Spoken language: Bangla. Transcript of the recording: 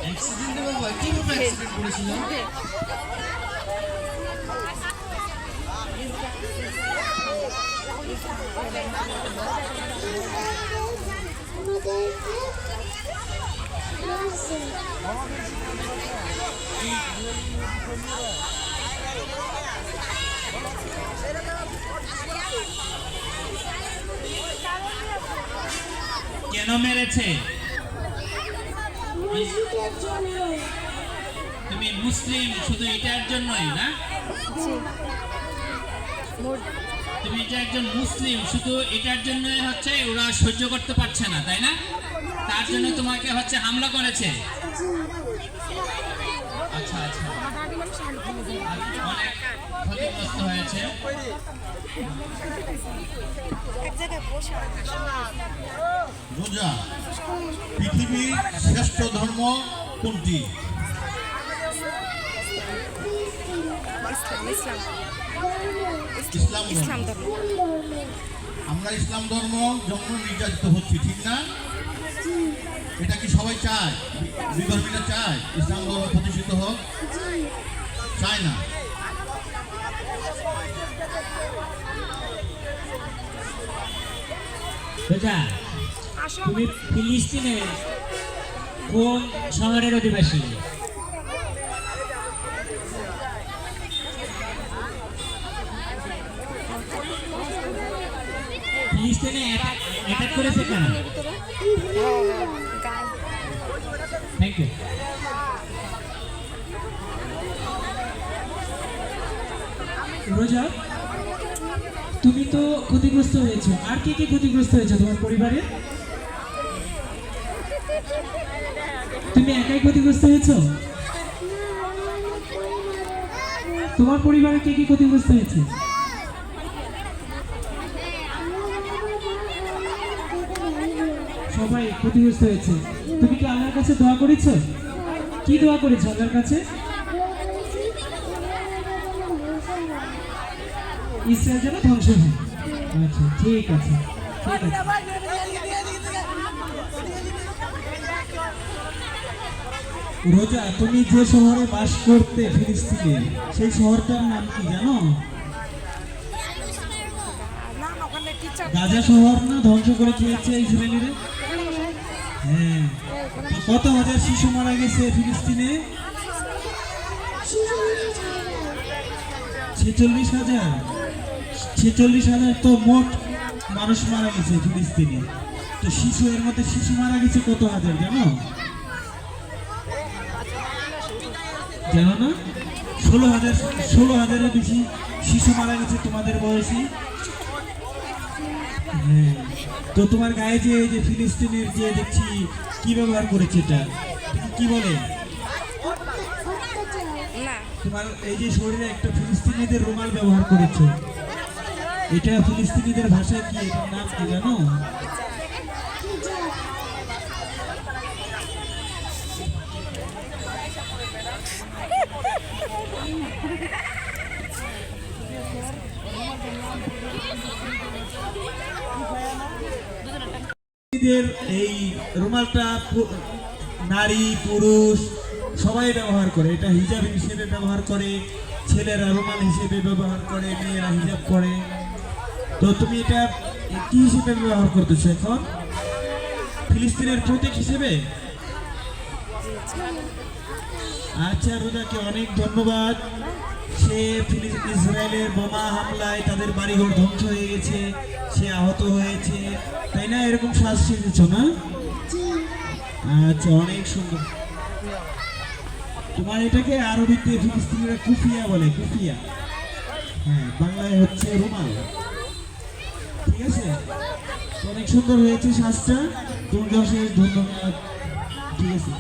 অ্যাক্সিডেন্টে বাবা কিভাবে অ্যাক্সিডেন্ট করেছিল? কেন মেরেছে? তুমি মুসলিম শুধু এটার জন্যই না? তুমি যে একজন মুসলিম শুধু এটার জন্যই হচ্ছে ওরা সহ্য করতে পারছে না, তাই না? তার জন্য তোমাকে হচ্ছে হামলা করেছে। আচ্ছা আচ্ছা, অনেক ক্ষতিগ্রস্ত হয়েছে। রোজা পৃথিবীর শ্রেষ্ঠ ধর্ম কোনটি? ইসলাম ধর্ম। আমরা ইসলাম ধর্ম জন্ম নির্যাতিত হচ্ছি, ঠিক না? এটা কি সবাই চায়? বিধর্মীরা চায় ইসলাম ধর্ম প্রতিষ্ঠিত হোক? চায় না। তুমি ফিলিস্তিনের কোন শহরের অধিবাসী? ফিলিস্তিনে অ্যাটাক করেছে কেন? Thank you. রোজা, তুমি তো ক্ষতিগ্রস্ত হয়েছো, আর কে কে ক্ষতিগ্রস্ত হয়েছে তোমার পরিবারে? তুমি একাই ক্ষতিগ্রস্ত হয়েছো? তোমার পরিবারে কে কে ক্ষতিগ্রস্ত হয়েছে? সবাই ক্ষতিগ্রস্ত হয়েছে। তুমি কি আল্লাহর কাছে দোয়া করেছো? কি দোয়া করেছো আল্লাহর কাছে? ইসরায়েল যেন ধ্বংস হয়। আচ্ছা, ঠিক আছে, ঠিক আছে। রোজা, তুমি যে শহরে বাস করতে ফিলিস্তিনে, সেই শহরটার নাম কি জানো? গাজা শহর না ধ্বংস করে খেয়েছে ইসরায়েলিরা? হ্যাঁ। কত হাজার শিশু মারা গেছে ফিলিস্তিনে? 46,000। 46,000 তো মোট মানুষ মারা গেছে ফিলিস্তিনে। তো শিশু, এর মধ্যে শিশু মারা গেছে কত হাজার জানো? জানো না? 16,000-এর বেশি শিশু মারা গেছে তোমাদের বয়সী। হ্যাঁ। তো তোমার গায়ে যে এই যে ফিলিস্তিনের যে দেখছি কি ব্যবহার করেছে, এটা কি বলে? তোমার এই যে শরীরে একটা ফিলিস্তিনিদের রুমাল ব্যবহার করেছে, এটা ফিলিস্তিনিদের ভাষায় কি, এটার নাম কি জানো? এই রুমালটা নারী পুরুষ সবাই ব্যবহার করে। এটা হিজাব হিসেবে ব্যবহার করে, ছেলেরা রুমাল হিসেবে ব্যবহার করে, মেয়েরা হিজাব করে। তো তুমি এটা কি হিসেবে ব্যবহার করতেছো এখন? ফিলিস্তিনের প্রতীক হিসেবে? আচ্ছা, রোজাকে অনেক ধন্যবাদ। সে ইসরায়েলের বোমা হামলায় তাদের বাড়িঘর ধ্বংস হয়ে গেছে, সে আহত হয়েছে, তাই না? এরকম শ্বাস সেজেছ না? আচ্ছা, অনেক সুন্দর। তোমার এটাকে আরবিতে ফিলিস্তিনিরা কুফিয়া বলে, কুফিয়া। হ্যাঁ, বাংলায় হচ্ছে রুমাল। ঠিক আছে, অনেক সুন্দর হয়েছে শ্বাসটা। তোমাকে অশেষ ধন্যবাদ। ঠিক আছে।